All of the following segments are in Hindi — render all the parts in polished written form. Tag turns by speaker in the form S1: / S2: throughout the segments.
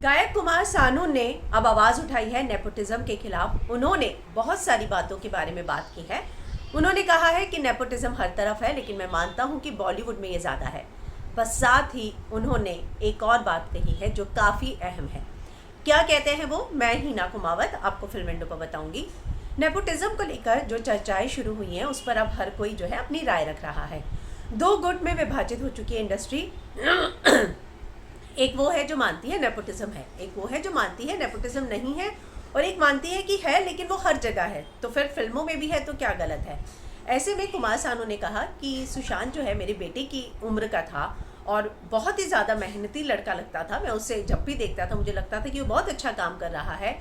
S1: गायक कुमार सानू ने अब आवाज़ उठाई है नेपोटिज्म के खिलाफ। उन्होंने बहुत सारी बातों के बारे में बात की है। उन्होंने कहा है कि नेपोटिज्म हर तरफ है, लेकिन मैं मानता हूं कि बॉलीवुड में ये ज़्यादा है। बस साथ ही उन्होंने एक और बात कही है जो काफ़ी अहम है। क्या कहते हैं वो, मैं हिना कुमावत आपको फिल्म विंडो पर बताऊंगी। नेपोटिज्म को लेकर जो चर्चाएं शुरू हुई हैं उस पर अब हर कोई जो है अपनी राय रख रहा है। दो गुट में विभाजित हो चुकी है इंडस्ट्री। एक वो है जो मानती है नेपोटिज्म है, एक वो है जो मानती है नेपोटिज्म नहीं है, और एक मानती है कि है लेकिन वो हर जगह है। तो फिर फिल्मों में भी है तो क्या गलत है। ऐसे में कुमार सानू ने कहा कि सुशांत जो है मेरे बेटे की उम्र का था और बहुत ही ज़्यादा मेहनती लड़का लगता था। मैं उससे जब भी देखता था मुझे लगता था कि वो बहुत अच्छा काम कर रहा है,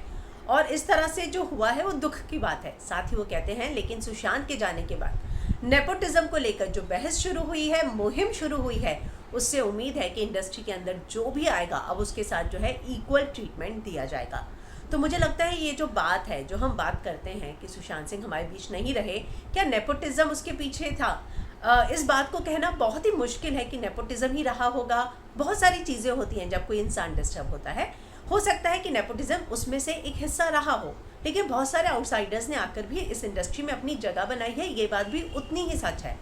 S1: और इस तरह से जो हुआ है वो दुख की बात है। साथ ही वो कहते हैं लेकिन सुशांत के जाने के बाद नेपोटिज्म को लेकर जो बहस शुरू हुई है, मुहिम शुरू हुई है, उससे उम्मीद है कि इंडस्ट्री के अंदर जो भी आएगा अब उसके साथ जो है इक्वल ट्रीटमेंट दिया जाएगा। तो मुझे लगता है ये जो बात है, जो हम बात करते हैं कि सुशांत सिंह हमारे बीच नहीं रहे, क्या नेपोटिज्म उसके पीछे था? इस बात को कहना बहुत ही मुश्किल है कि नेपोटिज्म ही रहा होगा। बहुत सारी चीज़ें होती हैं जब कोई इंसान डिस्टर्ब होता है। हो सकता है कि नेपोटिज्म उसमें से एक हिस्सा रहा हो, लेकिन बहुत सारे आउटसाइडर्स ने आकर भी इस इंडस्ट्री में अपनी जगह बनाई है, ये बात भी उतनी ही सच है।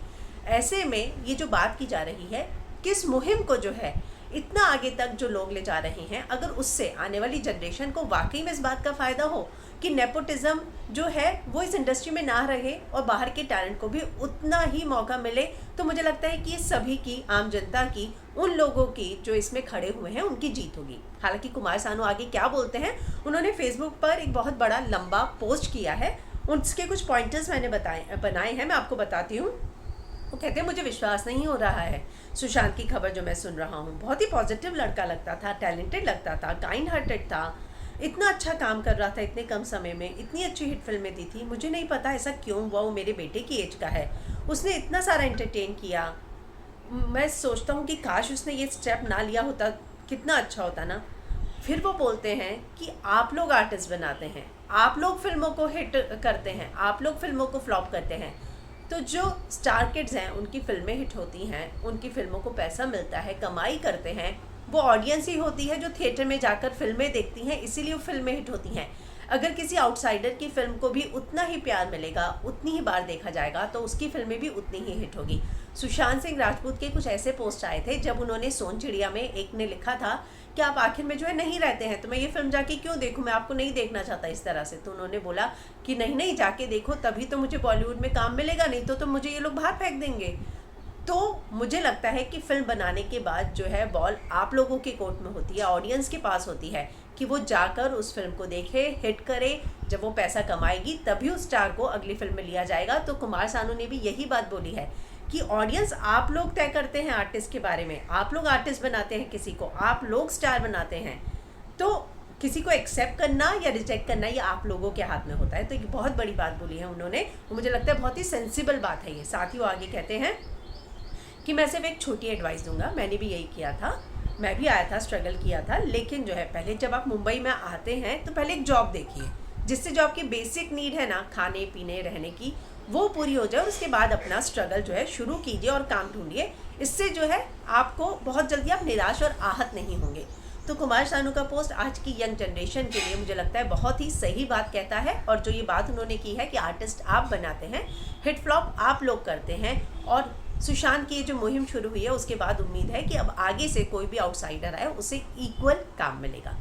S1: ऐसे में ये जो बात की जा रही है, किस मुहिम को जो है इतना आगे तक जो लोग ले जा रहे हैं, अगर उससे आने वाली जनरेशन को वाकई में इस बात का फ़ायदा हो कि नेपोटिज्म जो है वो इस इंडस्ट्री में ना रहे और बाहर के टैलेंट को भी उतना ही मौका मिले, तो मुझे लगता है कि ये सभी की, आम जनता की, उन लोगों की जो इसमें खड़े हुए हैं उनकी जीत होगी। हालांकि कुमार सानू आगे क्या बोलते हैं, उन्होंने फेसबुक पर एक बहुत बड़ा लंबा पोस्ट किया है। उसके कुछ पॉइंटर्स मैंने बनाए हैं, मैं आपको बताती हूँ। वो कहते हैं मुझे विश्वास नहीं हो रहा है सुशांत की खबर जो मैं सुन रहा हूँ। बहुत ही पॉजिटिव लड़का लगता था, टैलेंटेड लगता था, काइंड हार्टेड था, इतना अच्छा काम कर रहा था, इतने कम समय में इतनी अच्छी हिट फिल्में दी थी। मुझे नहीं पता ऐसा क्यों हुआ, वो मेरे बेटे की एज का है, उसने इतना सारा एंटरटेन किया। मैं सोचता हूँ कि काश उसने ये स्टेप ना लिया होता, कितना अच्छा होता ना। फिर वो बोलते हैं कि आप लोग आर्टिस्ट बनाते हैं, आप लोग फिल्मों को हिट करते हैं, आप लोग फिल्मों को फ्लॉप करते हैं। तो जो स्टार किड्स हैं उनकी फिल्में हिट होती हैं, उनकी फिल्मों को पैसा मिलता है, कमाई करते हैं, वो ऑडियंस ही होती है जो थिएटर में जाकर फिल्में देखती हैं, इसीलिए वो फिल्में हिट होती हैं। अगर किसी आउटसाइडर की फिल्म को भी उतना ही प्यार मिलेगा, उतनी ही बार देखा जाएगा, तो उसकी फिल्में भी उतनी ही हिट होगी। सुशांत सिंह राजपूत के कुछ ऐसे पोस्ट आए थे जब उन्होंने सोन चिड़िया में एक ने लिखा था कि आप आखिर में जो है नहीं रहते हैं, तो मैं ये फिल्म जाके क्यों देखूं, मैं आपको नहीं देखना चाहता इस तरह से। तो उन्होंने बोला कि नहीं नहीं, जाके देखो, तभी तो मुझे बॉलीवुड में काम मिलेगा, नहीं तो मुझे ये लोग बाहर फेंक देंगे। तो मुझे लगता है कि फिल्म बनाने के बाद जो है बॉल आप लोगों के कोर्ट में होती है, ऑडियंस के पास होती है, कि वो जाकर उस फिल्म को देखे, हिट करे। जब वो पैसा कमाएगी तभी उस स्टार को अगली फिल्म में लिया जाएगा। तो कुमार सानू ने भी यही बात बोली है कि ऑडियंस आप लोग तय करते हैं आर्टिस्ट के बारे में, आप लोग आर्टिस्ट बनाते हैं किसी को, आप लोग स्टार बनाते हैं। तो किसी को एक्सेप्ट करना या रिजेक्ट करना ये आप लोगों के हाथ में होता है। तो ये बहुत बड़ी बात बोली है उन्होंने, मुझे लगता है बहुत ही सेंसिबल बात है ये। साथ ही वो आगे कहते हैं कि मैं सिर्फ एक छोटी एडवाइस दूंगा, मैंने भी यही किया था, मैं भी आया था, स्ट्रगल किया था, लेकिन जो है पहले जब आप मुंबई में आते हैं तो पहले एक जॉब देखिए, जिससे जो आपकी बेसिक नीड है ना, खाने पीने रहने की, वो पूरी हो जाए। उसके बाद अपना स्ट्रगल जो है शुरू कीजिए और काम ढूंढिए। इससे जो है आपको बहुत जल्दी आप निराश और आहत नहीं होंगे। तो कुमार सानू का पोस्ट आज की यंग जनरेशन के लिए मुझे लगता है बहुत ही सही बात कहता है। और जो ये बात उन्होंने की है कि आर्टिस्ट आप बनाते हैं, हिट फ्लॉप आप लोग करते हैं, और सुशांत की जो मुहिम शुरू हुई है उसके बाद उम्मीद है कि अब आगे से कोई भी आउटसाइडर आए उसे इक्वल काम मिलेगा।